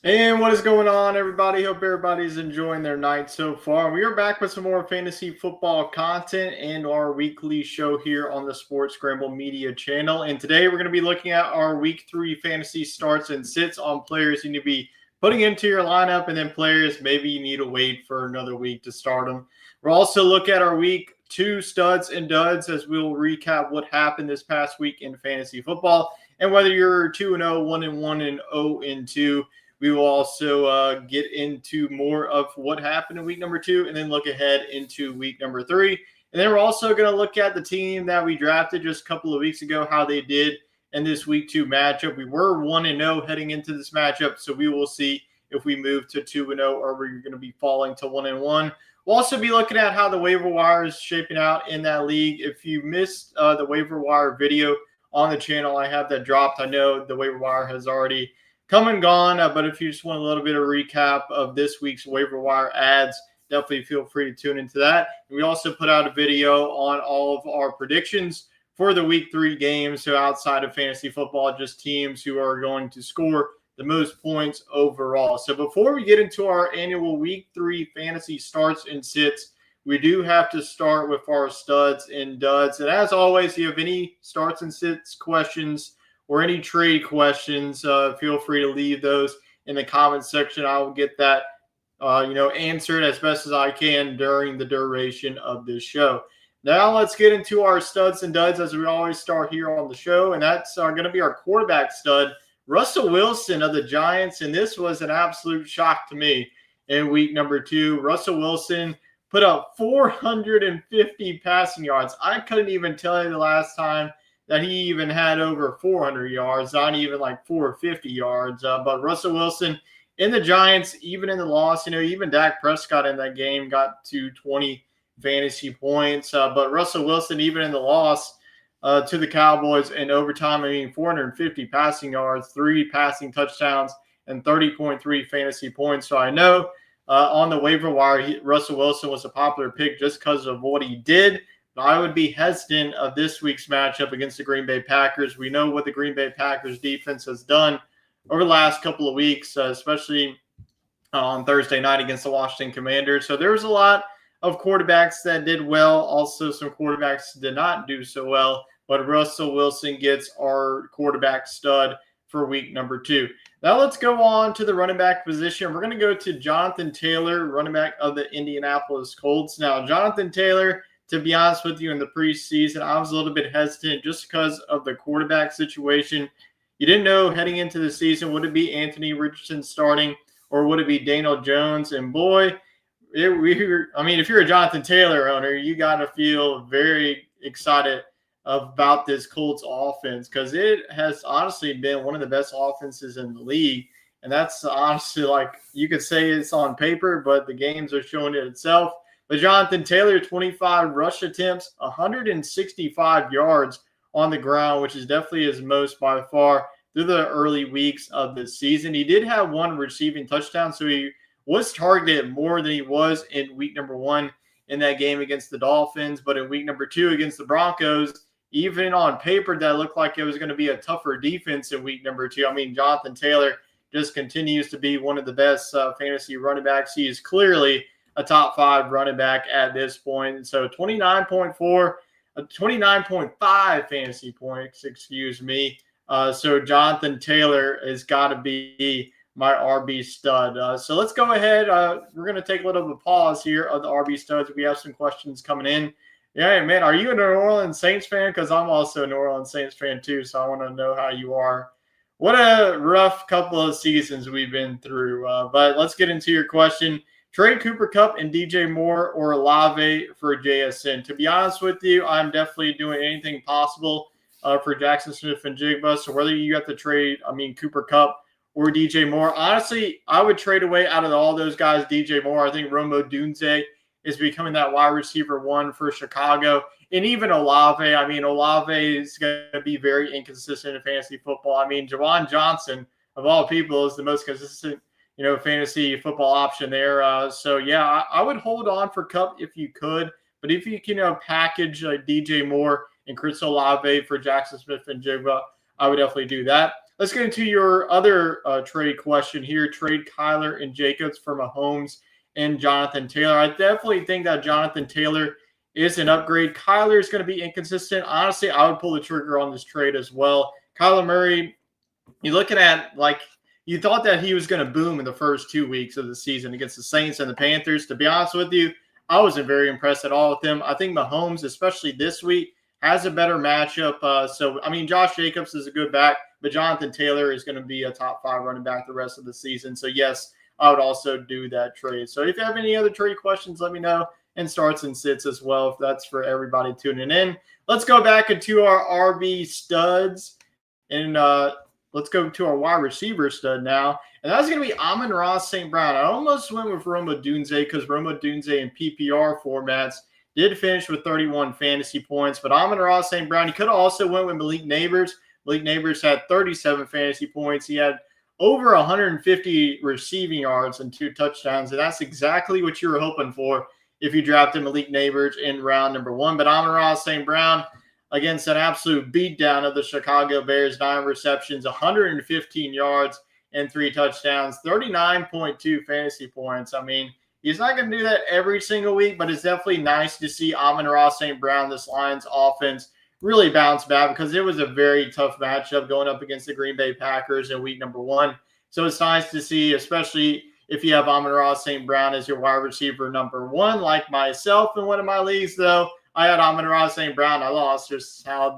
And what is going on, everybody? Hope everybody's enjoying their night so far. We are back with some more fantasy football content and our weekly show here on the Sports Scramble Media channel. And today we're going to be looking at our week 3 fantasy starts and sits on players you need to be putting into your lineup, and then players maybe you need to wait for another week to start them. We'll also look at our week 2 studs and duds as we'll recap what happened this past week in fantasy football and whether you're 2-0, 1-1, and 0-2. We will also get into more of what happened in week number 2 and then look ahead into week number 3. And then we're also going to look at the team that we drafted just a couple of weeks ago, how they did in this week 2 matchup. We were 1-0 heading into this matchup, so we will see if we move to 2-0 or we're going to be falling to 1-1. We'll also be looking at how the waiver wire is shaping out in that league. If you missed the waiver wire video on the channel, I have that dropped. I know the waiver wire has already come and gone. But if you just want a little bit of recap of this week's waiver wire ads, definitely feel free to tune into that. And we also put out a video on all of our predictions for the week 3 games. So outside of fantasy football, just teams who are going to score the most points overall. So before we get into our annual week 3 fantasy starts and sits, we do have to start with our studs and duds. And as always, if you have any starts and sits questions or any trade questions, feel free to leave those in the comments section. I will get that answered as best as I can during the duration of this show. Now let's get into our studs and duds as we always start here on the show, and that's going to be our quarterback stud, Russell Wilson of the Giants, and this was an absolute shock to me in week number 2. Russell Wilson put up 450 passing yards. I couldn't even tell you the last time that he even had over 400 yards, not even like 450 yards. But Russell Wilson in the Giants, even in the loss, even Dak Prescott in that game got to 20 fantasy points. But Russell Wilson, even in the loss to the Cowboys in overtime, 450 passing yards, 3 passing touchdowns, and 30.3 fantasy points. So I know on the waiver wire, Russell Wilson was a popular pick just because of what he did. I would be hesitant of this week's matchup against the Green Bay Packers. We know what the Green Bay Packers defense has done over the last couple of weeks, especially on Thursday night against the Washington Commanders. So there was a lot of quarterbacks that did well. Also, some quarterbacks did not do so well. But Russell Wilson gets our quarterback stud for week number 2. Now let's go on to the running back position. We're going to go to Jonathan Taylor, running back of the Indianapolis Colts. Now, Jonathan Taylor, to be honest with you, in the preseason, I was a little bit hesitant just because of the quarterback situation. You didn't know heading into the season, would it be Anthony Richardson starting or would it be Daniel Jones? And boy, if you're a Jonathan Taylor owner, you got to feel very excited about this Colts offense because it has honestly been one of the best offenses in the league. And that's honestly, like, you could say it's on paper, but the games are showing it itself. But Jonathan Taylor, 25 rush attempts, 165 yards on the ground, which is definitely his most by far through the early weeks of the season. He did have 1 receiving touchdown, so he was targeted more than he was in week number 1 in that game against the Dolphins. But in week number 2 against the Broncos, even on paper, that looked like it was going to be a tougher defense in week number 2. Jonathan Taylor just continues to be one of the best fantasy running backs. He is clearly a top 5 running back at this point. So 29.5 fantasy points, so Jonathan Taylor has got to be my RB stud. So let's go ahead. We're going to take a little bit of a pause here of the RB studs. We have some questions coming in. Yeah, man, are you a New Orleans Saints fan? Because I'm also a New Orleans Saints fan too, so I want to know how you are. What a rough couple of seasons we've been through. But let's get into your question. Trade Cooper Kupp and DJ Moore or Olave for JSN. To be honest with you, I'm definitely doing anything possible for Jackson Smith-Njigba. So whether you have to trade, Cooper Kupp or DJ Moore, honestly, I would trade away out of all those guys DJ Moore. I think Rome Odunze is becoming that wide receiver 1 for Chicago. And even Olave, Olave is going to be very inconsistent in fantasy football. Jawan Johnson, of all people, is the most consistent fantasy football option there. I would hold on for Kupp if you could. But if you can package DJ Moore and Chris Olave for Jackson Smith-Njigba, I would definitely do that. let's get into your other trade question here. Trade Kyler and Jacobs for Mahomes and Jonathan Taylor. I definitely think that Jonathan Taylor is an upgrade. Kyler is going to be inconsistent. Honestly, I would pull the trigger on this trade as well. Kyler Murray, you're looking at you thought that he was going to boom in the first 2 weeks of the season against the Saints and the Panthers. To be honest with you, I wasn't very impressed at all with him. I think Mahomes, especially this week, has a better matchup. Josh Jacobs is a good back, but Jonathan Taylor is going to be a top 5 running back the rest of the season. So, yes, I would also do that trade. So, if you have any other trade questions, let me know. And starts and sits as well, if that's for everybody tuning in. Let's go back into our RB studs. And let's go to our wide receiver stud now. And that's going to be Amon-Ra St. Brown. I almost went with Rome Odunze because Rome Odunze in PPR formats did finish with 31 fantasy points. But Amon-Ra St. Brown, you could have also went with Malik Nabers. Malik Nabers had 37 fantasy points. He had over 150 receiving yards and 2 touchdowns. And that's exactly what you were hoping for if you drafted Malik Nabers in round number 1. But Amon-Ra St. Brown, against an absolute beatdown of the Chicago Bears, 9 receptions, 115 yards, and 3 touchdowns, 39.2 fantasy points. I mean, he's not going to do that every single week, but it's definitely nice to see Amon-Ra St. Brown, this Lions offense, really bounce back because it was a very tough matchup going up against the Green Bay Packers in week number 1. So it's nice to see, especially if you have Amon-Ra St. Brown as your wide receiver number 1, like myself in one of my leagues, though. I had Amon-Ra St. Brown. I lost, just how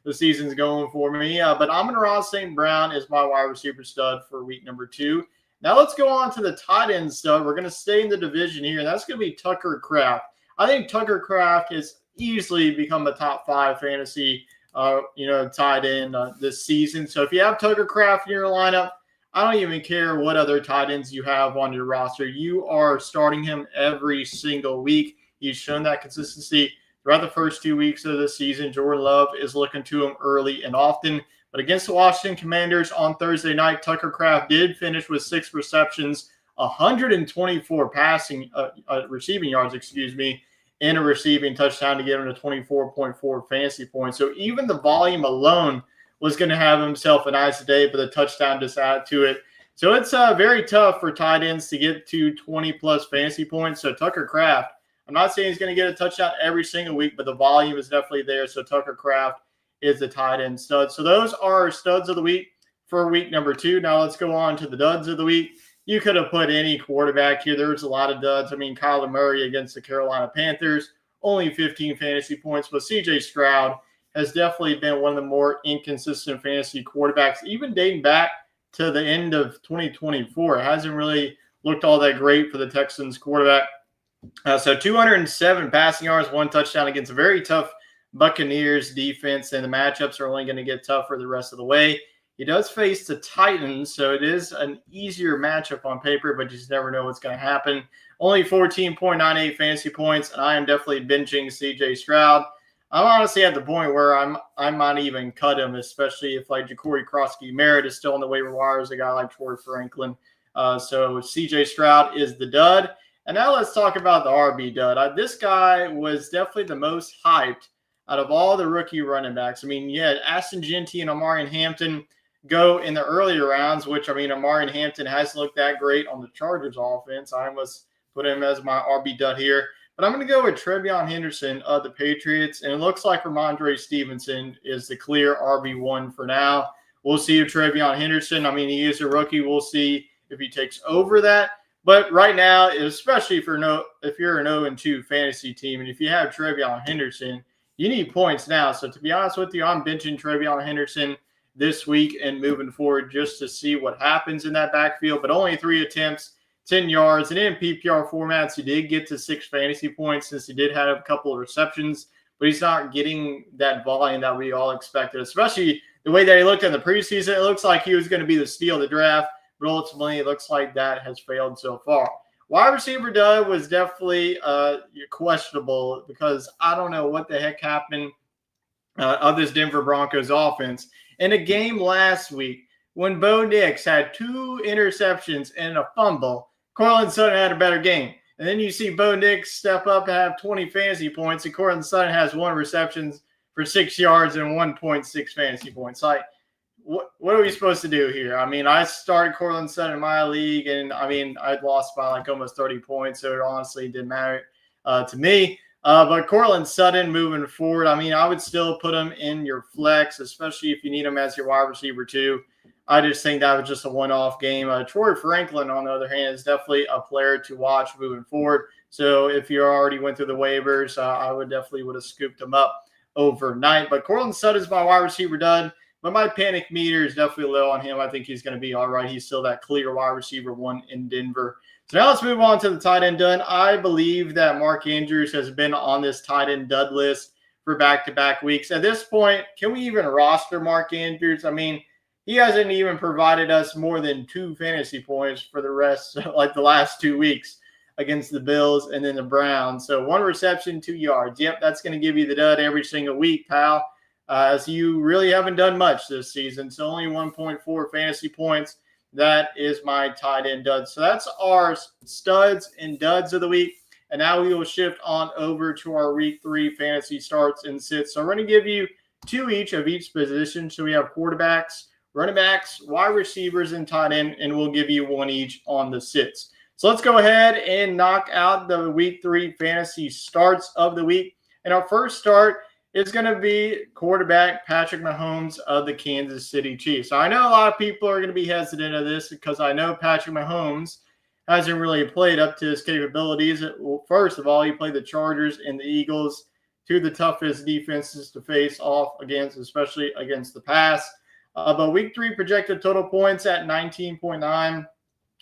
the season's going for me. But Amon-Ra St. Brown is my wide receiver stud for week number 2. Now let's go on to the tight end stud. We're going to stay in the division here, and that's going to be Tucker Kraft. I think Tucker Kraft has easily become a top 5 fantasy tight end this season. So if you have Tucker Kraft in your lineup, I don't even care what other tight ends you have on your roster. You are starting him every single week. He's shown that consistency throughout the first 2 weeks of the season. Jordan Love is looking to him early and often. But against the Washington Commanders on Thursday night, Tucker Kraft did finish with 6 receptions, 124 receiving yards, and a receiving touchdown to get him to 24.4 fantasy points. So even the volume alone was going to have himself a nice day, but the touchdown just added to it. So it's very tough for tight ends to get to 20-plus fantasy points. So Tucker Kraft, I'm not saying he's going to get a touchdown every single week, but the volume is definitely there. So Tucker Kraft is the tight end stud. So those are our studs of the week for week number 2. Now let's go on to the duds of the week. You could have put any quarterback here. There was a lot of duds. I mean, Kyler Murray against the Carolina Panthers, only 15 fantasy points. But C.J. Stroud has definitely been one of the more inconsistent fantasy quarterbacks, even dating back to the end of 2024. It hasn't really looked all that great for the Texans quarterback. So 207 passing yards, 1 touchdown against a very tough Buccaneers defense, and the matchups are only going to get tougher the rest of the way. He does face the Titans, so it is an easier matchup on paper, but you just never know what's going to happen. Only 14.98 fantasy points, and I am definitely benching C.J. Stroud. I'm honestly at the point where I might even cut him, especially if like Ja'Cory Cross-Merritt is still on the waiver wires, a guy like Troy Franklin. So C.J. Stroud is the dud. And now let's talk about the RB dud. This guy was definitely the most hyped out of all the rookie running backs. I mean, yeah, Ashton Jeanty and Omarion Hampton go in the earlier rounds, which, Omarion Hampton hasn't looked that great on the Chargers offense. I almost put him as my RB dud here. But I'm going to go with TreVeyon Henderson of the Patriots. And it looks like Ramondre Stevenson is the clear RB1 for now. We'll see if TreVeyon Henderson, he is a rookie. We'll see if he takes over that. But right now, especially if you're an 0-2 fantasy team, and if you have TreVeyon Henderson, you need points now. So to be honest with you, I'm benching TreVeyon Henderson this week and moving forward just to see what happens in that backfield. But only 3 attempts, 10 yards. And in PPR formats, he did get to 6 fantasy points since he did have a couple of receptions. But he's not getting that volume that we all expected, especially the way that he looked in the preseason. It looks like he was going to be the steal of the draft. But ultimately, it looks like that has failed so far. Wide receiver dud was definitely questionable because I don't know what the heck happened of this Denver Broncos offense. In a game last week, when Bo Nix had 2 interceptions and a fumble, Courtland Sutton had a better game. And then you see Bo Nix step up and have 20 fantasy points, and Courtland Sutton has 1 reception for 6 yards and 1.6 fantasy points. Like, what are we supposed to do here? I mean, I started Cortland Sutton in my league, and I mean, I'd lost by like almost 30 points, so it honestly didn't matter to me. But Cortland Sutton moving forward, I mean, I would still put him in your flex, especially if you need him as your wide receiver too. I just think that was just a one-off game. Troy Franklin, on the other hand, is definitely a player to watch moving forward. So if you already went through the waivers, I would have scooped him up overnight. But Cortland Sutton is my wide receiver done. But my panic meter is definitely low on him. I think he's going to be all right. He's still that clear wide receiver one in Denver. So now let's move on to the tight end done. I believe that Mark Andrews has been on this tight end dud list for back-to-back weeks. At this point, can we even roster Mark Andrews? I mean, he hasn't even provided us more than 2 fantasy points for the rest, like the last 2 weeks against the Bills and then the Browns. So 1 reception, 2 yards. Yep, that's going to give you the dud every single week, pal. As you really haven't done much this season. So only 1.4 fantasy points. That is my tight end dud. So that's our studs and duds of the week. And now we will shift on over to our week 3 fantasy starts and sits. So I'm going to give you 2 each of each position. So we have quarterbacks, running backs, wide receivers, and tight end. And we'll give you 1 each on the sits. So let's go ahead and knock out the week 3 fantasy starts of the week. And our first start is going to be quarterback Patrick Mahomes of the Kansas City Chiefs. So I know a lot of people are going to be hesitant of this because I know Patrick Mahomes hasn't really played up to his capabilities. Well, first of all, he played the Chargers and the Eagles, 2 of the toughest defenses to face off against, especially against the pass. But week 3 projected total points at 19.9.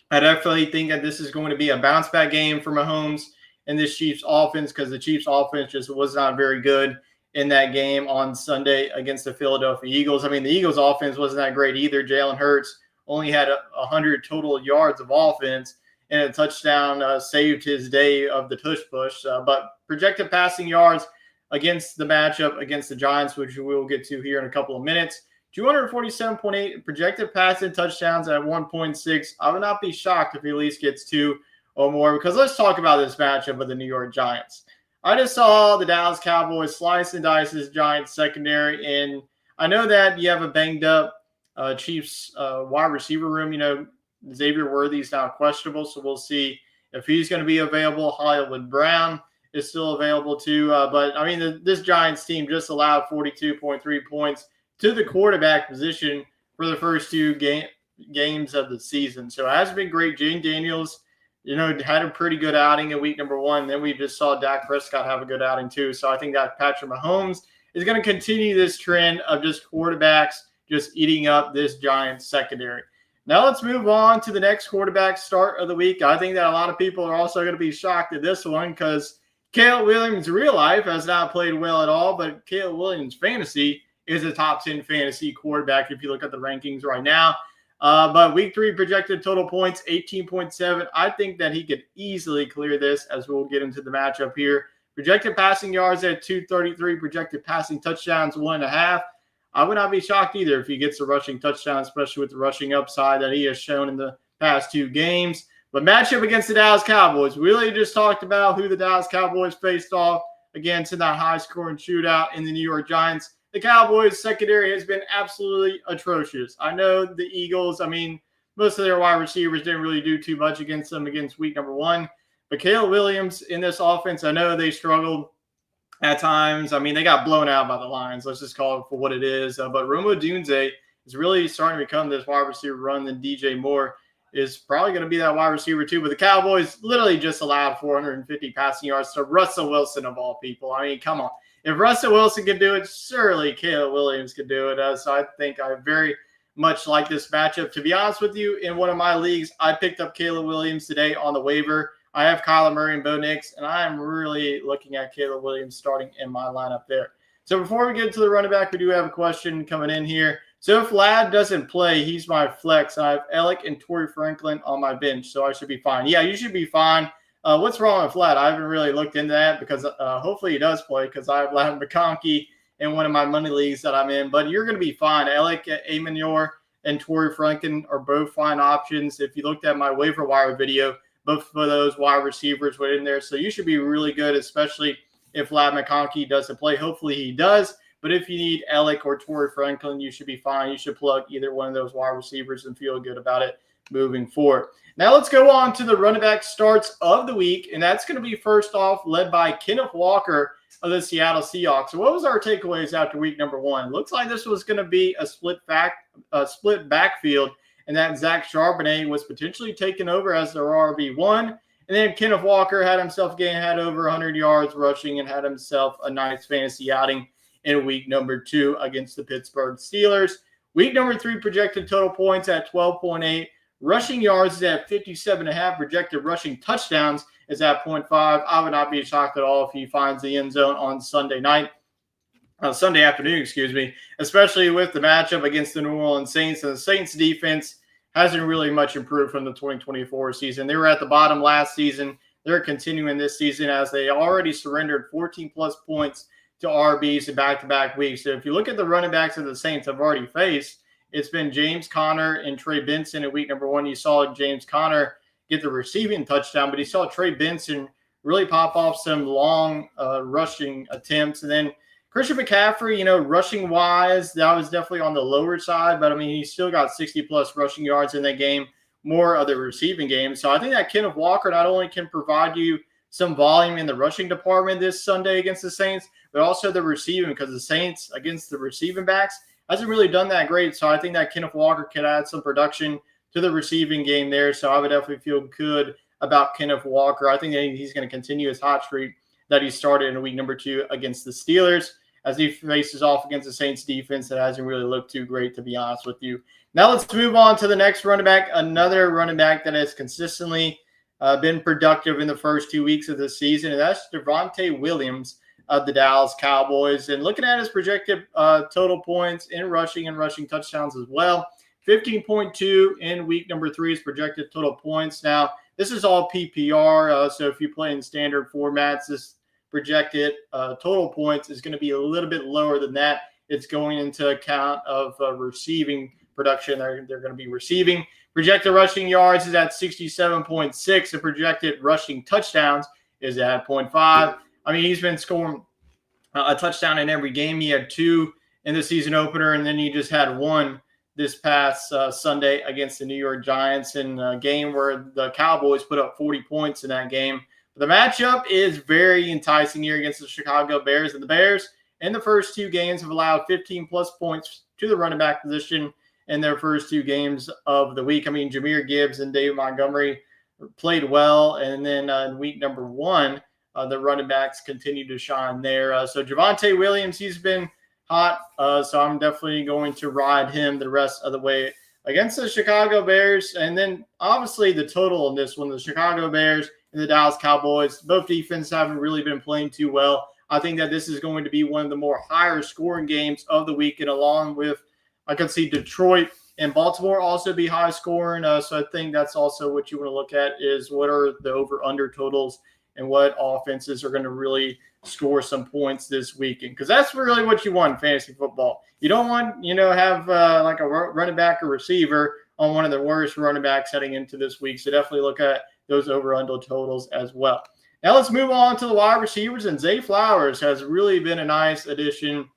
I definitely think that this is going to be a bounce back game for Mahomes and this Chiefs offense because the Chiefs offense just was not very good in that game on Sunday against the Philadelphia Eagles. I mean, the Eagles offense wasn't that great either. Jalen Hurts only had 100 total yards of offense, and a touchdown saved his day of the tush push. But projected passing yards against the matchup against the Giants, which we will get to here in a couple of minutes, 247.8 projected passing touchdowns at 1.6. I would not be shocked if he at least gets 2 or more because let's talk about this matchup with the New York Giants. I just saw the Dallas Cowboys slice and dice this Giants secondary, and I know that you have a banged-up Chiefs wide receiver room. You know, Xavier Worthy is now questionable, so we'll see if he's going to be available. Hollywood Brown is still available too. But, I mean, this Giants team just allowed 42.3 points to the quarterback position for the first 2 games of the season. So it has been great. Jane Daniels, you know, had a pretty good outing in week number 1. Then we just saw Dak Prescott have a good outing too. So I think that Patrick Mahomes is going to continue this trend of just quarterbacks just eating up this Giants secondary. Now let's move on to the next quarterback start of the week. I think that a lot of people are also going to be shocked at this one because Caleb Williams real life has not played well at all, but Caleb Williams fantasy is a top 10 fantasy quarterback if you look at the rankings right now. But week 3 projected total points, 18.7. I think that he could easily clear this as we'll get into the matchup here. Projected passing yards at 233, projected passing touchdowns 1.5. I would not be shocked either if he gets a rushing touchdown, especially with the rushing upside that he has shown in the past 2 games. But matchup against the Dallas Cowboys, we really just talked about who the Dallas Cowboys faced off against in that high-scoring shootout in the New York Giants. The Cowboys secondary has been absolutely atrocious. I know the Eagles, I mean, most of their wide receivers didn't really do too much against them against week number 1. But Caleb Williams in this offense, I know they struggled at times. I mean, they got blown out by the Lions. Let's just call it for what it is. But Rome Odunze is really starting to become this wide receiver run. Then DJ Moore is probably going to be that wide receiver too. But the Cowboys literally just allowed 450 passing yards to Russell Wilson of all people. I mean, come on. If Russell Wilson could do it, surely Caleb Williams could do it. So I think I very much like this matchup. To be honest with you, in one of my leagues, I picked up Caleb Williams today on the waiver. I have Kyler Murray and Bo Nix, and I am really looking at Caleb Williams starting in my lineup there. So before we get to the running back, we do have a question coming in here. So if Ladd doesn't play, he's my flex. I have Alec and Torrey Franklin on my bench, so I should be fine. Yeah, you should be fine. What's wrong with Ladd? I haven't really looked into that because hopefully he does play because I have Ladd McConkey in one of my money leagues that I'm in. But you're going to be fine. Alec Amenor and Torrey Franklin are both fine options. If you looked at my waiver wire video, both of those wide receivers were in there. So you should be really good, especially if Ladd McConkey doesn't play. Hopefully he does. But if you need Alec or Torrey Franklin, you should be fine. You should plug either one of those wide receivers and feel good about it moving forward. Now let's go on to the running back starts of the week, and that's going to be first off led by Kenneth Walker of the Seattle Seahawks. So what was our takeaways after week number 1? Looks like this was going to be a split backfield, and that Zach Charbonnet was potentially taken over as their RB1. And then Kenneth Walker had himself had over 100 yards rushing and had himself a nice fantasy outing in week number 2 against the Pittsburgh Steelers. Week number 3 projected total points at 12.8. Rushing yards is at 57.5. Projected rushing touchdowns is at 0.5. I would not be shocked at all if he finds the end zone on Sunday afternoon, especially with the matchup against the New Orleans Saints. And the Saints defense hasn't really much improved from the 2024 season. They were at the bottom last season. They're continuing this season as they already surrendered 14-plus points to RBs in back-to-back weeks. So if you look at the running backs that the Saints have already faced, it's been James Conner and Trey Benson in week number 1. You saw James Conner get the receiving touchdown, but you saw Trey Benson really pop off some long rushing attempts. And then Christian McCaffrey, rushing-wise, that was definitely on the lower side, but, he still got 60-plus rushing yards in that game, more of the receiving game. So I think that Kenneth Walker not only can provide you some volume in the rushing department this Sunday against the Saints, but also the receiving, because the Saints against the receiving backs hasn't really done that great. So I think that Kenneth Walker could add some production to the receiving game there. So I would definitely feel good about Kenneth Walker. I think that he's going to continue his hot streak that he started in week number 2 against the Steelers as he faces off against the Saints defense that hasn't really looked too great, to be honest with you. Now let's move on to the next running back, another running back that has consistently been productive in the first 2 weeks of the season, and that's Javonte Williams of the Dallas Cowboys. And looking at his projected total points in rushing and rushing touchdowns as well, 15.2 in week number 3 is projected total points. Now, this is all PPR, so if you play in standard formats, this projected total points is going to be a little bit lower than that. It's going into account of receiving production they're going to be receiving. Projected rushing yards is at 67.6, and projected rushing touchdowns is at 0.5. He's been scoring a touchdown in every game. He had 2 in the season opener, and then he just had 1 this past Sunday against the New York Giants in a game where the Cowboys put up 40 points in that game. But the matchup is very enticing here against the Chicago Bears, and the Bears in the first 2 games have allowed 15-plus points to the running back position in their first 2 games of the week. Jahmyr Gibbs and David Montgomery played well, and then in week number 1, the running backs continue to shine there. So Javonte Williams, he's been hot, so I'm definitely going to ride him the rest of the way against the Chicago Bears. And then obviously the total in this one, the Chicago Bears and the Dallas Cowboys, both defenses haven't really been playing too well. I think that this is going to be one of the more higher scoring games of the week, and along with, I can see Detroit and Baltimore also be high scoring. So I think that's also what you want to look at, is what are the over-under totals and what offenses are going to really score some points this weekend, because that's really what you want in fantasy football. You don't want, have like a running back or receiver on one of the worst running backs heading into this week. So definitely look at those over-under totals as well. Now let's move on to the wide receivers, and Zay Flowers has really been a nice addition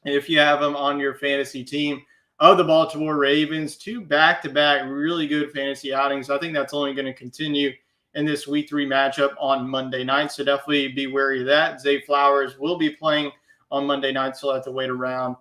if you have him on your fantasy team of the Baltimore Ravens. 2 back-to-back really good fantasy outings. I think that's only going to continue in this week 3 matchup on Monday night. So definitely be wary of that. Zay Flowers will be playing on Monday night, so we'll have to wait around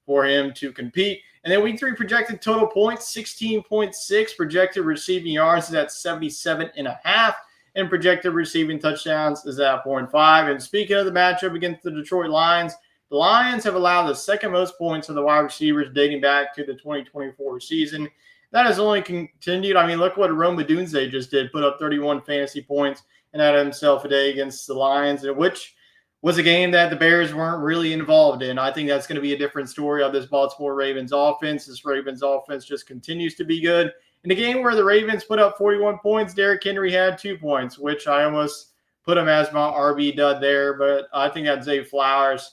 for him to compete. And then week 3 projected total points, 16.6. Projected receiving yards is at 77.5. And projected receiving touchdowns is at 0.5. And speaking of the matchup against the Detroit Lions, the Lions have allowed the second most points of the wide receivers dating back to the 2024 season. That has only continued. Look what Rome Odunze just did, put up 31 fantasy points and had himself a day against the Lions, which was a game that the Bears weren't really involved in. I think that's going to be a different story of this Baltimore Ravens offense. This Ravens offense just continues to be good. In a game where the Ravens put up 41 points, Derrick Henry had 2 points, which I almost put him as my RB dud there. But I think that Zay Flowers,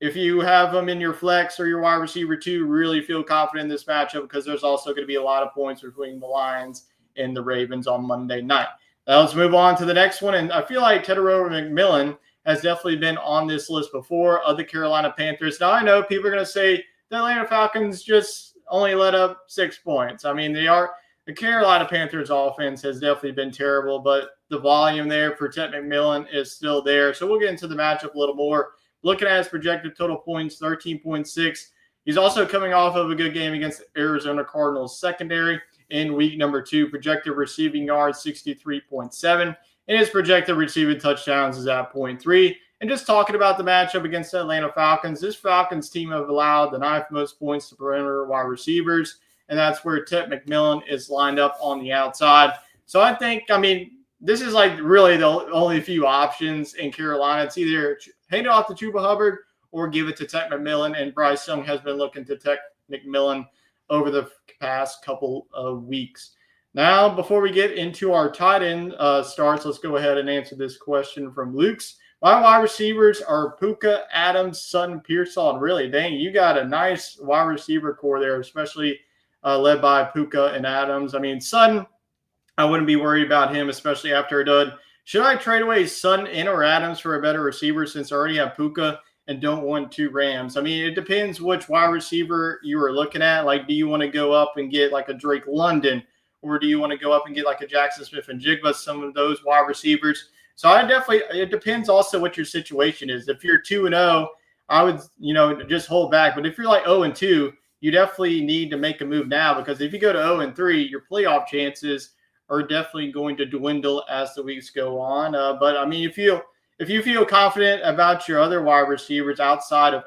if you have him in your flex or your wide receiver 2, really feel confident in this matchup, because there's also going to be a lot of points between the Lions and the Ravens on Monday night. Now let's move on to the next one. And I feel like Tedero McMillan has definitely been on this list before of the Carolina Panthers. Now, I know people are going to say the Atlanta Falcons just only let up 6 points. I mean, the Carolina Panthers offense has definitely been terrible, but the volume there for Ted McMillan is still there. So we'll get into the matchup a little more. Looking at his projected total points, 13.6. He's also coming off of a good game against the Arizona Cardinals secondary in week number 2. Projected receiving yards, 63.7. And his projected receiving touchdowns is at 0.3. And just talking about the matchup against the Atlanta Falcons, this Falcons team have allowed the 9th most points to perimeter wide receivers, and that's where Ted McMillan is lined up on the outside. So I think, this is like really the only few options in Carolina. It's either hand it off to Chuba Hubbard or give it to Ted McMillan, and Bryce Young has been looking to Ted McMillan over the past couple of weeks. Now, before we get into our tight end starts, let's go ahead and answer this question from Luke's. My wide receivers are Puka, Adams, Sutton, Pearsall, and really, dang, you got a nice wide receiver core there, especially led by Puka and Adams. Sutton, I wouldn't be worried about him, especially after a dud. Should I trade away Sutton and or Adams for a better receiver since I already have Puka and don't want 2 Rams? It depends which wide receiver you are looking at. Like, do you want to go up and get like a Drake London, or do you want to go up and get like a Jackson Smith and Jigba, some of those wide receivers? So it depends also what your situation is. If you're 2-0, I would, just hold back. But if you're like 0-2, you definitely need to make a move now, because if you go to 0-3, your playoff chances are definitely going to dwindle as the weeks go on. But if you feel confident about your other wide receivers outside of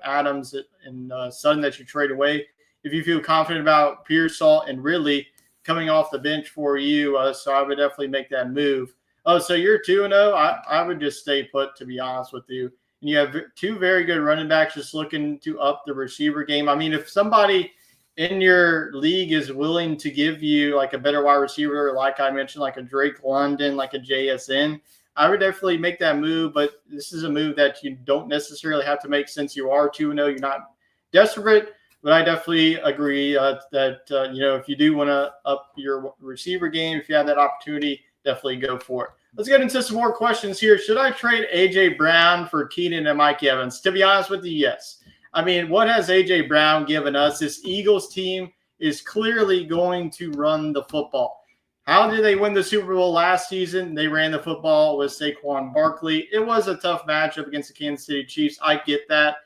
Adams and Sutton that you trade away, if you feel confident about Pearsall and Ridley coming off the bench for you, so I would definitely make that move. Oh, so you're 2-0? I would just stay put, to be honest with you. And you have 2 very good running backs just looking to up the receiver game. If somebody in your league is willing to give you like a better wide receiver, like I mentioned, like a Drake London, like a JSN, I would definitely make that move. But this is a move that you don't necessarily have to make since you are 2-0. You're not desperate. But I definitely agree that, if you do want to up your receiver game, if you have that opportunity, definitely go for it. Let's get into some more questions here. Should I trade A.J. Brown for Keenan and Mike Evans? To be honest with you, yes. What has A.J. Brown given us? This Eagles team is clearly going to run the football. How did they win the Super Bowl last season? They ran the football with Saquon Barkley. It was a tough matchup against the Kansas City Chiefs. I get that.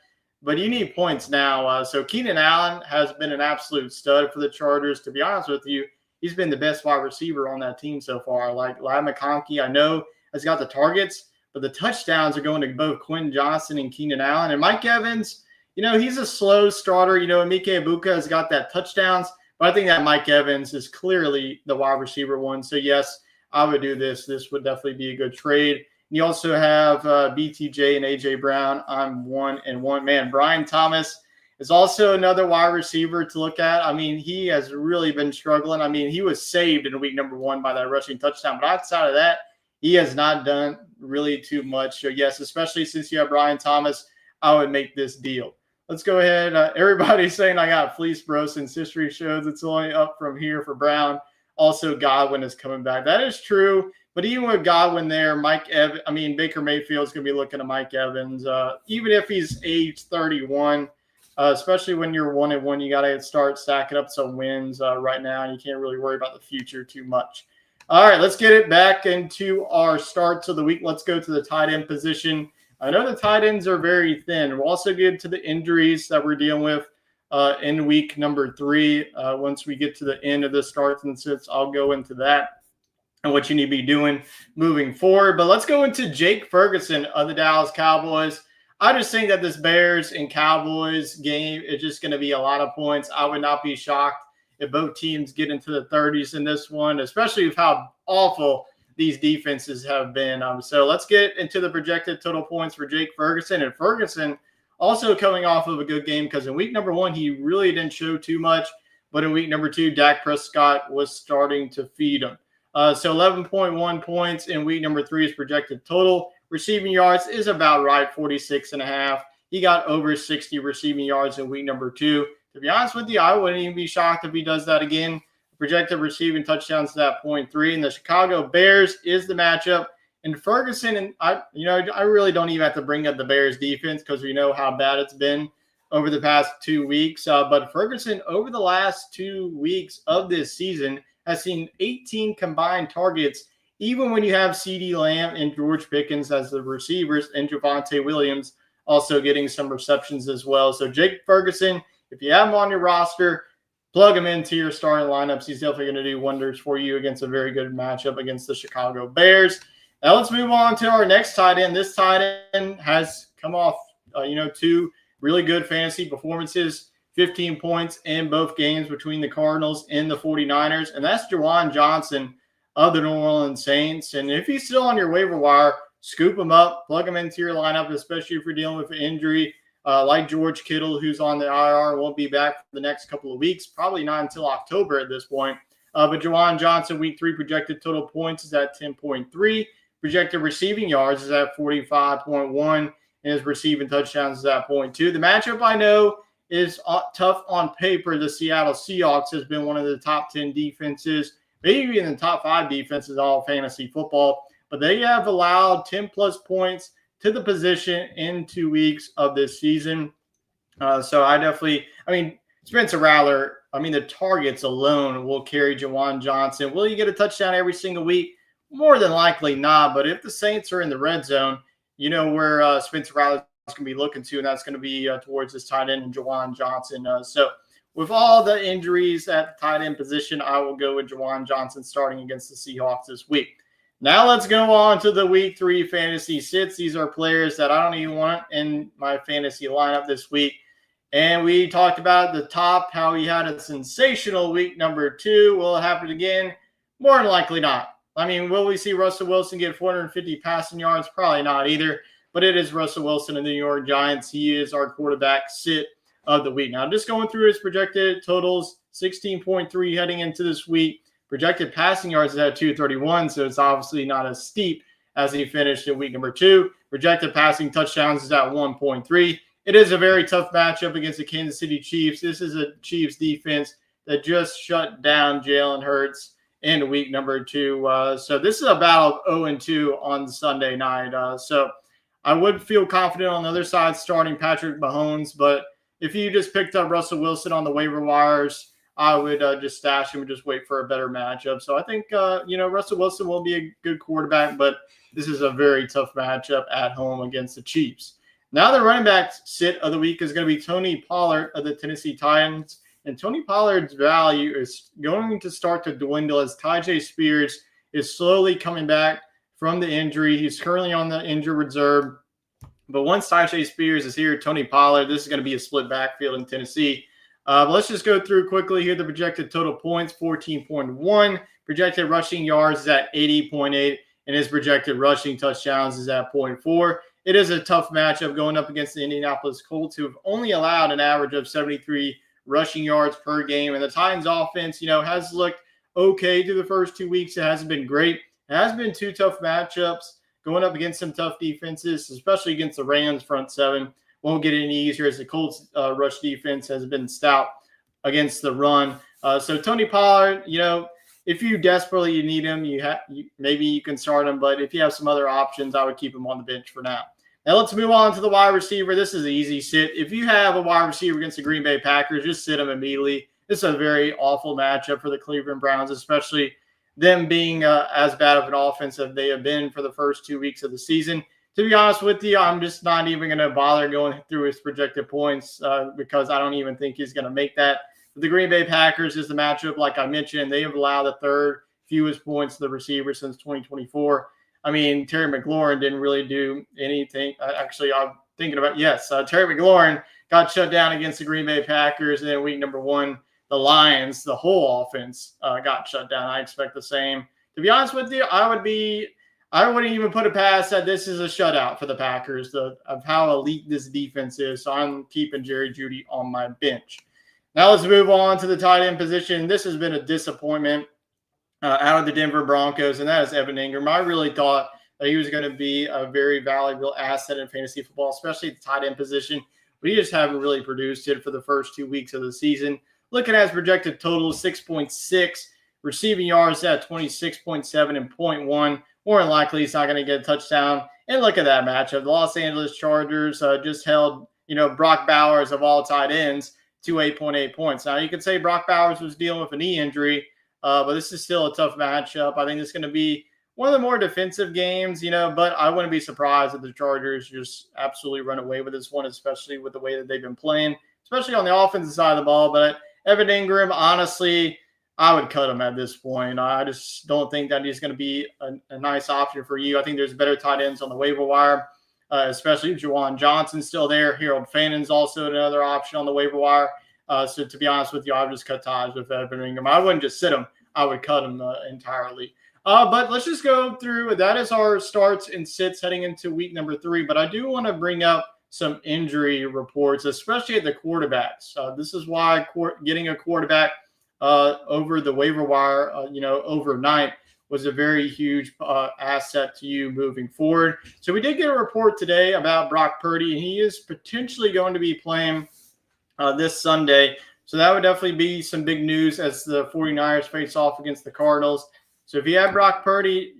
But you need points now. So Keenan Allen has been an absolute stud for the Chargers. To be honest with you, he's been the best wide receiver on that team so far. Like Ladd McConkey, I know, has got the targets, but the touchdowns are going to both Quentin Johnson and Keenan Allen. And Mike Evans, he's a slow starter. Emeka Egbuka has got that touchdowns, but I think that Mike Evans is clearly the wide receiver one. So, yes, I would do this. This would definitely be a good trade. You also have BTJ and A.J. Brown. I'm 1-1. Man, Brian Thomas is also another wide receiver to look at. He has really been struggling. He was saved in week number 1 by that rushing touchdown. But outside of that, he has not done really too much. So, yes, especially since you have Brian Thomas, I would make this deal. Let's go ahead. Everybody's saying I got fleece, bro, since history shows it's only up from here for Brown. Also, Godwin is coming back. That is true. But even with Godwin there, Baker Mayfield's going to be looking at Mike Evans. Even if he's age 31, especially when you're 1-1, you got to start stacking up some wins right now, and you can't really worry about the future too much. All right, let's get it back into our starts of the week. Let's go to the tight end position. I know the tight ends are very thin. We'll also get to the injuries that we're dealing with in week number 3. Once we get to the end of the starts and sits, I'll go into that and what you need to be doing moving forward. But let's go into Jake Ferguson of the Dallas Cowboys. I just think that this Bears and Cowboys game is just going to be a lot of points. I would not be shocked if both teams get into the 30s in this one, especially with how awful these defenses have been. So let's get into the projected total points for Jake Ferguson. And Ferguson also coming off of a good game, because in week number 1, he really didn't show too much. But in week number 2, Dak Prescott was starting to feed him. So 11.1 points in week number 3 is projected total. Receiving yards is about right, 46.5. He got over 60 receiving yards in week number 2. To be honest with you, I wouldn't even be shocked if he does that again. Projected receiving touchdowns to that 0.3. And the Chicago Bears is the matchup. And Ferguson, and I really don't even have to bring up the Bears defense because we know how bad it's been over the past 2 weeks. But Ferguson, over the last 2 weeks of this season, has seen 18 combined targets, even when you have CeeDee Lamb and George Pickens as the receivers, and Javonte Williams also getting some receptions as well. So Jake Ferguson, if you have him on your roster, plug him into your starting lineups. He's definitely going to do wonders for you against a very good matchup against the Chicago Bears. Now let's move on to our next tight end. This tight end has come off, 2 really good fantasy performances, 15 points in both games between the Cardinals and the 49ers, and that's Juwan Johnson of the New Orleans Saints. And if he's still on your waiver wire, scoop him up, plug him into your lineup, especially if you're dealing with an injury like George Kittle, who's on the IR, won't be back for the next couple of weeks, probably not until October at this point. But Juwan Johnson, week 3 projected total points is at 10.3. Projected receiving yards is at 45.1, and his receiving touchdowns is at 0.2. The matchup I know is tough on paper. The Seattle Seahawks has been one of the top 10 defenses, maybe even the top 5 defenses all fantasy football, but they have allowed 10-plus points to the position in 2 weeks of this season. So Spencer Rattler, the targets alone will carry Juwan Johnson. Will you get a touchdown every single week? More than likely not, but if the Saints are in the red zone, you know where Spencer Rattler is going to be looking to, and that's going to be towards his tight end and Juwan Johnson. So with all the injuries at the tight end position, I will go with Juwan Johnson starting against the Seahawks this week. Now let's go on to the week 3 fantasy sits. These are players that I don't even want in my fantasy lineup this week. And we talked about at the top how he had a sensational week number 2. Will it happen again? More than likely not. Will we see Russell Wilson get 450 passing yards? Probably not either. But it is Russell Wilson and the New York Giants. He is our quarterback sit of the week. Now, just going through his projected totals, 16.3 heading into this week. Projected passing yards is at 231, so it's obviously not as steep as he finished in week number 2. Projected passing touchdowns is at 1.3. It is a very tough matchup against the Kansas City Chiefs. This is a Chiefs defense that just shut down Jalen Hurts in week number 2. So this is a battle of 0-2 on Sunday night. So I would feel confident on the other side starting Patrick Mahomes, but if you just picked up Russell Wilson on the waiver wires, I would just stash him and just wait for a better matchup. So I think, Russell Wilson will be a good quarterback, but this is a very tough matchup at home against the Chiefs. Now the running back sit of the week is going to be Tony Pollard of the Tennessee Titans. And Tony Pollard's value is going to start to dwindle as Tyjae Spears is slowly coming back from the injury. He's currently on the injured reserve. But once Tyjae Spears is here, Tony Pollard, this is going to be a split backfield in Tennessee. But let's just go through quickly here. The projected total points, 14.1. Projected rushing yards is at 80.8. And his projected rushing touchdowns is at 0.4. It is a tough matchup going up against the Indianapolis Colts, who have only allowed an average of 73 rushing yards per game. And the Titans offense, has looked okay through the first 2 weeks. It hasn't been great. It has been 2 tough matchups going up against some tough defenses, especially against the Rams front 7. Won't get any easier as the Colts rush defense has been stout against the run. So Tony Pollard, if you desperately need him, maybe you can start him. But if you have some other options, I would keep him on the bench for now. Now let's move on to the wide receiver. This is an easy sit. If you have a wide receiver against the Green Bay Packers, just sit him immediately. This is a very awful matchup for the Cleveland Browns, especially them being as bad of an offense as they have been for the first 2 weeks of the season. To be honest with you, I'm just not even going to bother going through his projected points because I don't even think he's going to make that. But the Green Bay Packers is the matchup, like I mentioned. They have allowed the 3rd fewest points to the receiver since 2024. Terry McLaurin didn't really do anything. Actually, I'm thinking about, Terry McLaurin got shut down against the Green Bay Packers. And then week number 1, the Lions, the whole offense got shut down. I expect the same. To be honest with you, I wouldn't even put it past that this is a shutout for the Packers of how elite this defense is. So I'm keeping Jerry Jeudy on my bench. Now let's move on to the tight end position. This has been a disappointment out of the Denver Broncos, and that is Evan Ingram. I really thought that he was going to be a very valuable asset in fantasy football, especially at the tight end position. But he just haven't really produced it for the first 2 weeks of the season. Looking at his projected total, 6.6. Receiving yards at 26.7 and point 1. More than likely, he's not going to get a touchdown. And look at that matchup. The Los Angeles Chargers just held, Brock Bowers of all tight ends to 8.8 points. Now, you could say Brock Bowers was dealing with a knee injury, but this is still a tough matchup. I think it's going to be one of the more defensive games, but I wouldn't be surprised if the Chargers just absolutely run away with this one, especially with the way that they've been playing, especially on the offensive side of the ball. But Evan Ingram, honestly, I would cut him at this point. I just don't think that he's going to be a nice option for you. I think there's better tight ends on the waiver wire, especially if Juwan Johnson's still there. Harold Fannon's also another option on the waiver wire. So to be honest with you, I would just cut ties with Evan Ingram. I wouldn't just sit him. I would cut him entirely. But let's just go through. That is our starts and sits heading into week number 3. But I do want to bring up some injury reports, especially at the quarterbacks. This is why getting a quarterback over the waiver wire, overnight was a very huge asset to you moving forward. So we did get a report today about Brock Purdy, and he is potentially going to be playing this Sunday. So that would definitely be some big news as the 49ers face off against the Cardinals. So if you have Brock Purdy,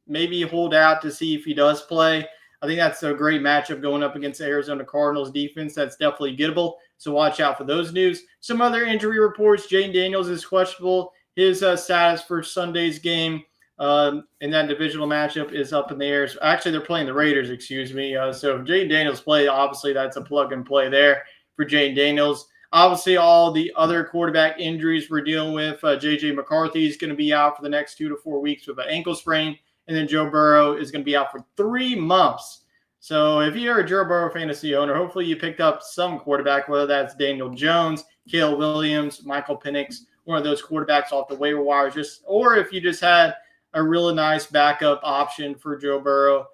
maybe hold out to see if he does play. I think that's a great matchup going up against the Arizona Cardinals defense. That's definitely gettable. So watch out for those news. Some other injury reports. Jayden Daniels is questionable. His status for Sunday's game in that divisional matchup is up in the air. Actually, they're playing the Raiders, excuse me. So if Jayden Daniels play, obviously that's a plug and play there for Jayden Daniels. Obviously, all the other quarterback injuries we're dealing with, J.J. McCarthy is going to be out for the next 2 to 4 weeks with an ankle sprain, and then Joe Burrow is going to be out for 3 months. So if you're a Joe Burrow fantasy owner, hopefully you picked up some quarterback, whether that's Daniel Jones, Caleb Williams, Michael Penix, one of those quarterbacks off the waiver wire, or if you just had a really nice backup option for Joe Burrow,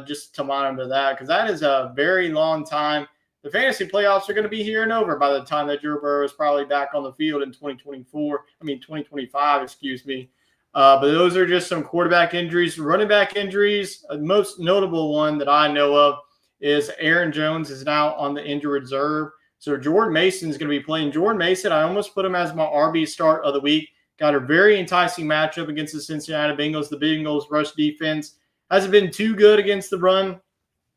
just to monitor that, because that is a very long time. The fantasy playoffs are going to be here and over by the time that Joe Burrow is probably back on the field in 2025, excuse me. But those are just some quarterback injuries. Running back injuries, the most notable one that I know of is Aaron Jones is now on the injured reserve. So Jordan Mason is going to be playing. Jordan Mason, I almost put him as my RB start of the week. Got a very enticing matchup against the Cincinnati Bengals. The Bengals rush defense hasn't been too good against the run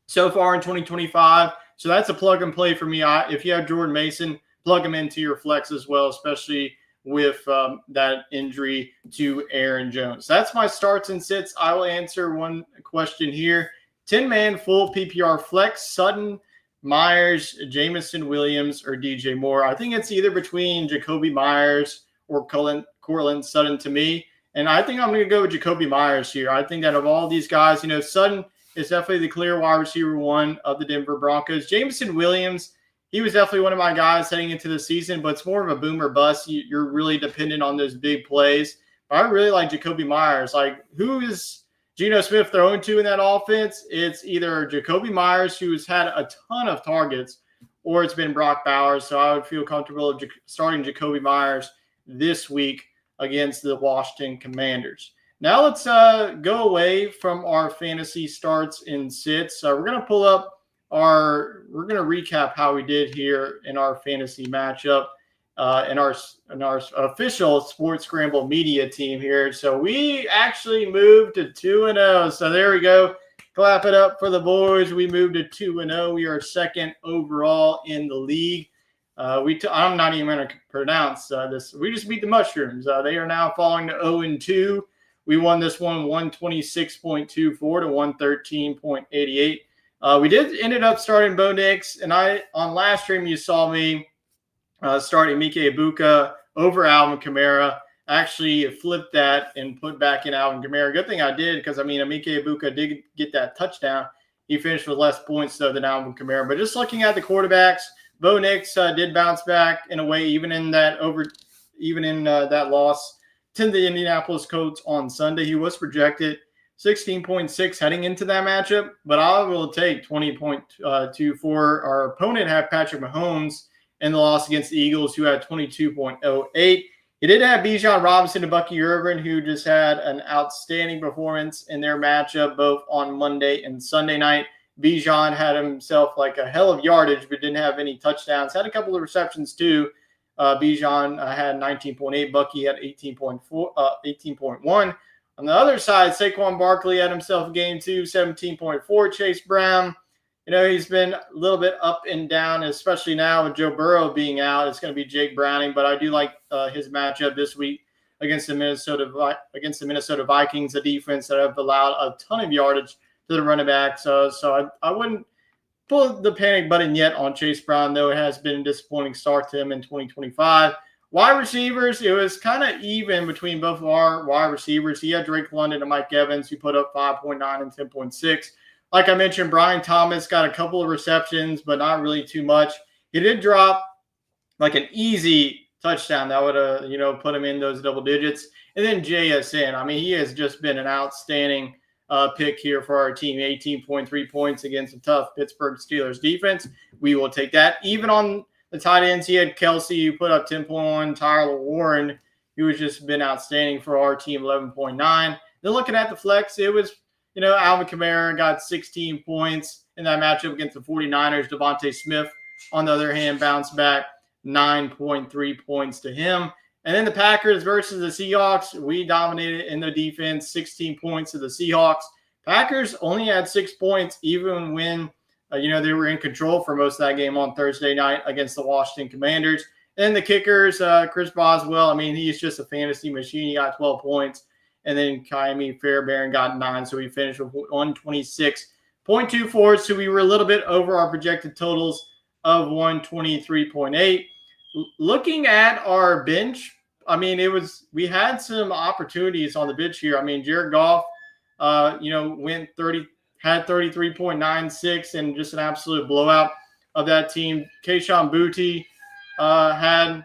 so far in 2025. So that's a plug and play for me. If you have Jordan Mason, plug him into your flex as well, especially with that injury to Aaron Jones. That's my starts and sits. I will answer one question here. 10-man full PPR flex, Sutton, Myers, Jameson Williams, or DJ Moore. I think it's either between Jacoby Myers or Courtland Sutton to me. And I think I'm going to go with Jacoby Myers here. I think that of all these guys, Sutton is definitely the clear wide receiver 1 of the Denver Broncos. Jameson Williams, he was definitely one of my guys heading into the season, but it's more of a boomer bust. You're really dependent on those big plays. But I really like Jacoby Myers. Like, who is Geno Smith throwing to in that offense? It's either Jacoby Myers, who's had a ton of targets, or it's been Brock Bowers. So I would feel comfortable starting Jacoby Myers this week against the Washington Commanders. Now let's go away from our fantasy starts and sits. We're going to pull up we're going to recap how we did here in our fantasy matchup in our official Sports Scramble media team here. So we actually moved to 2-0. So there we go. Clap it up for the boys. We moved to 2-0. We are second overall in the league. I'm not even going to pronounce this. We just beat the Mushrooms. They are now falling to 0-2. We won this one 126.24 to 113.88. We ended up starting Bo Nix, and on last stream you saw me starting Mike Ibuka over Alvin Kamara. Actually flipped that and put back in Alvin Kamara. Good thing I did, because Mike Ibuka did get that touchdown. He finished with less points though than Alvin Kamara. But just looking at the quarterbacks, Bo Nix did bounce back in a way, even in that loss to the Indianapolis Colts on Sunday. He was projected 16.6 heading into that matchup, but I will take 20.24. Our opponent had Patrick Mahomes in the loss against the Eagles, who had 22.08. He did have Bijan Robinson and Bucky Irvin, who just had an outstanding performance in their matchup both on Monday and Sunday night. Bijan had himself like a hell of yardage, but didn't have any touchdowns. Had a couple of receptions too. Bijan had 19.8. Bucky had 18.4, 18.1. On the other side, Saquon Barkley had himself a game too, 17.4. Chase Brown, he's been a little bit up and down, especially now with Joe Burrow being out. It's going to be Jake Browning, but I do like his matchup this week against the Minnesota Vikings, a defense that have allowed a ton of yardage to the running back. So I wouldn't pull the panic button yet on Chase Brown, though it has been a disappointing start to him in 2025. Wide receivers, it was kind of even between both of our wide receivers. He had Drake London and Mike Evans, who put up 5.9 and 10.6. Like I mentioned, Brian Thomas got a couple of receptions, but not really too much. He did drop like an easy touchdown that would have, put him in those double digits. And then JSN, I mean, he has just been an outstanding pick here for our team. 18.3 points against a tough Pittsburgh Steelers defense. We will take that. Even on the tight ends, he had Kelsey, who put up 10.1. Tyler Warren, who has just been outstanding for our team, 11.9. Then looking at the flex, it was, Alvin Kamara got 16 points in that matchup against the 49ers. Devontae Smith, on the other hand, bounced back 9.3 points to him. And then the Packers versus the Seahawks, we dominated in the defense, 16 points to the Seahawks. Packers only had 6 points, even when they were in control for most of that game on Thursday night against the Washington Commanders. And the kickers, Chris Boswell, I mean, he's just a fantasy machine. He got 12 points. And then Kaimi Fairbairn got 9, so we finished with 126.24. So we were a little bit over our projected totals of 123.8. Looking at our bench, I mean, we had some opportunities on the bench here. I mean, Jared Goff, had 33.96 and just an absolute blowout of that team. Kayshon Boutte had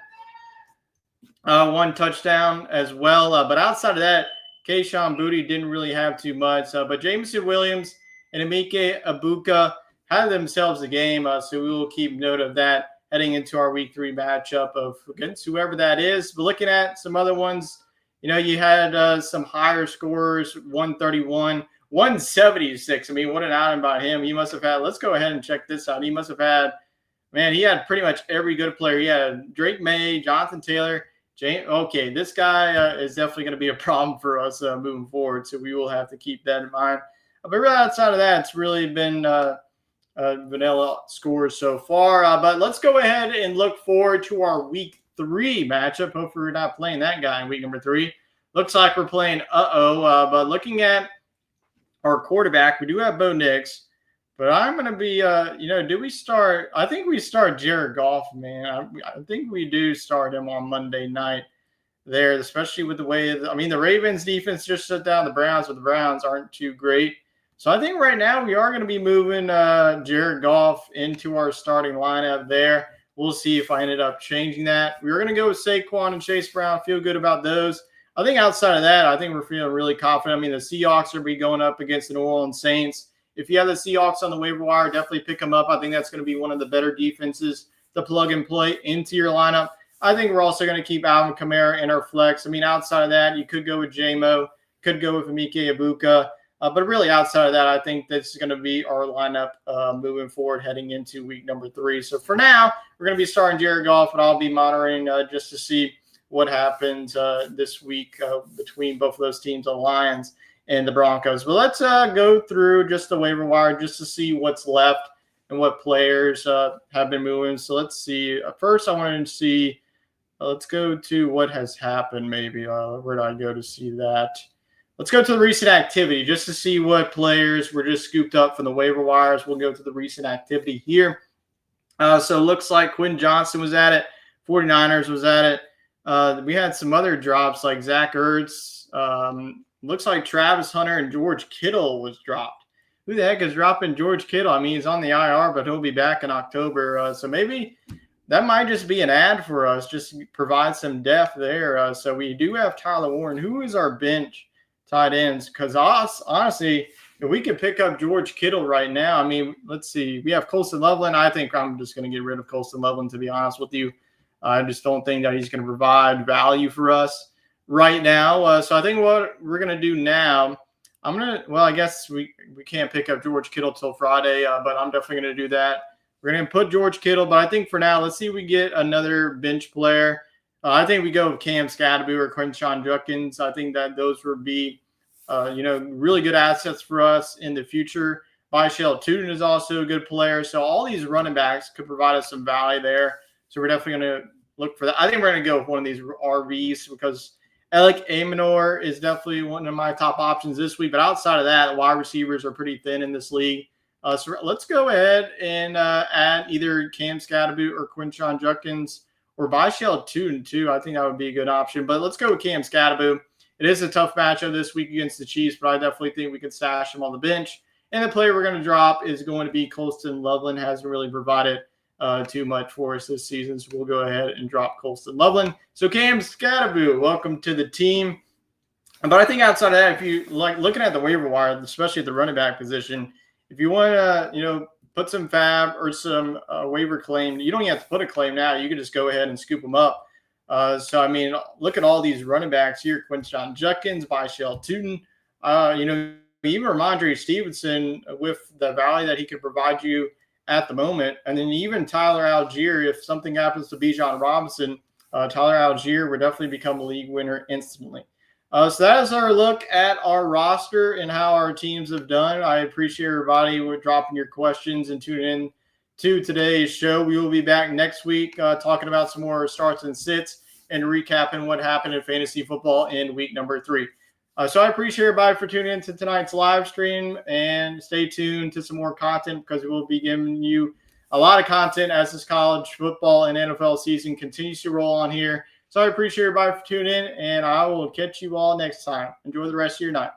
1 touchdown as well. But outside of that, Kayshon Boutte didn't really have too much. But Jameson Williams and Emeka Egbuka had themselves a game. So we will keep note of that heading into our week 3 matchup against whoever that is. But looking at some other ones, you had some higher scorers, 131. 176. I mean, what an outing by him. He must have had, let's go ahead and check this out. He must have had, he had pretty much every good player. He had Drake May, Jonathan Taylor, Okay, this guy is definitely going to be a problem for us moving forward. So we will have to keep that in mind. But really outside of that, it's really been vanilla scores so far. But let's go ahead and look forward to our week 3 matchup. Hopefully we're not playing that guy in week number 3. Looks like we're playing but looking at our quarterback, we do have Bo Nix, but I'm going to be, do we start? I think we start Jared Goff, man. I think we do start him on Monday night there, especially with the way, the Ravens defense just shut down the Browns, but the Browns aren't too great. So I think right now we are going to be moving Jared Goff into our starting lineup there. We'll see if I ended up changing that. We were going to go with Saquon and Chase Brown. Feel good about those. I think outside of that, I think we're feeling really confident. The Seahawks are be going up against the New Orleans Saints. If you have the Seahawks on the waiver wire, definitely pick them up. I think that's going to be one of the better defenses to plug and play into your lineup. I think we're also going to keep Alvin Kamara in our flex. Outside of that, you could go with J-Mo, could go with Emeka Egbuka. But really outside of that, I think this is going to be our lineup moving forward heading into week number 3. So for now, we're going to be starting Jared Goff, and I'll be monitoring just to see what happens this week between both of those teams, the Lions and the Broncos. But let's go through just the waiver wire just to see what's left and what players have been moving. So let's see. First, I wanted to see, let's go to what has happened maybe. Where do I go to see that? Let's go to the recent activity just to see what players were just scooped up from the waiver wires. We'll go to the recent activity here. So it looks like Quentin Johnson was at it. 49ers was at it. We had some other drops like Zach Ertz. Looks like Travis Hunter and George Kittle was dropped. Who the heck is dropping George Kittle? He's on the IR, but he'll be back in October. So maybe that might just be an ad for us, just to provide some depth there. So we do have Tyler Warren. Who is our bench tight ends? Because honestly, if we could pick up George Kittle right now, let's see. We have Colston Loveland. I think I'm just going to get rid of Colston Loveland, to be honest with you. I just don't think that he's going to provide value for us right now. So I think what we're going to do now, I guess we can't pick up George Kittle till Friday, but I'm definitely going to do that We're going to put George Kittle, but I think for now, let's see if we get another bench player. I think we go with Cam Scadaboo or Quinshon Judkins. I think that those would be, really good assets for us in the future. Byshell Tuten is also a good player. So all these running backs could provide us some value there. So we're definitely going to look for that. I think we're going to go with one of these RVs because Alec Aminor is definitely one of my top options this week. But outside of that, wide receivers are pretty thin in this league. So let's go ahead and add either Cam Scadaboo or Quinshon Judkins or Byshell Tuten too. I think that would be a good option. But let's go with Cam Scadaboo. It is a tough matchup this week against the Chiefs, but I definitely think we can stash him on the bench. And the player we're going to drop is going to be Colston Loveland. Hasn't really provided too much for us this season, so we'll go ahead and drop Colston Loveland. So Cam Scadaboo, welcome to the team. But I think outside of that, if you like looking at the waiver wire, especially at the running back position, if you want to, put some fab or some waiver claim, you don't even have to put a claim now. You can just go ahead and scoop them up. Look at all these running backs here: Quinshon Judkins, Byshell Tuten, even Ramondre Stevenson with the value that he could provide you at the moment. And then even Tyler Algier, if something happens to Bijan Robinson, Tyler Algier would definitely become a league winner instantly. So that is our look at our roster and how our teams have done. I appreciate everybody dropping your questions and tuning in to today's show. We will be back next week talking about some more starts and sits and recapping what happened in fantasy football in week number 3. So I appreciate everybody for tuning in to tonight's live stream, and stay tuned to some more content because we will be giving you a lot of content as this college football and NFL season continues to roll on here. So I appreciate everybody for tuning in, and I will catch you all next time. Enjoy the rest of your night.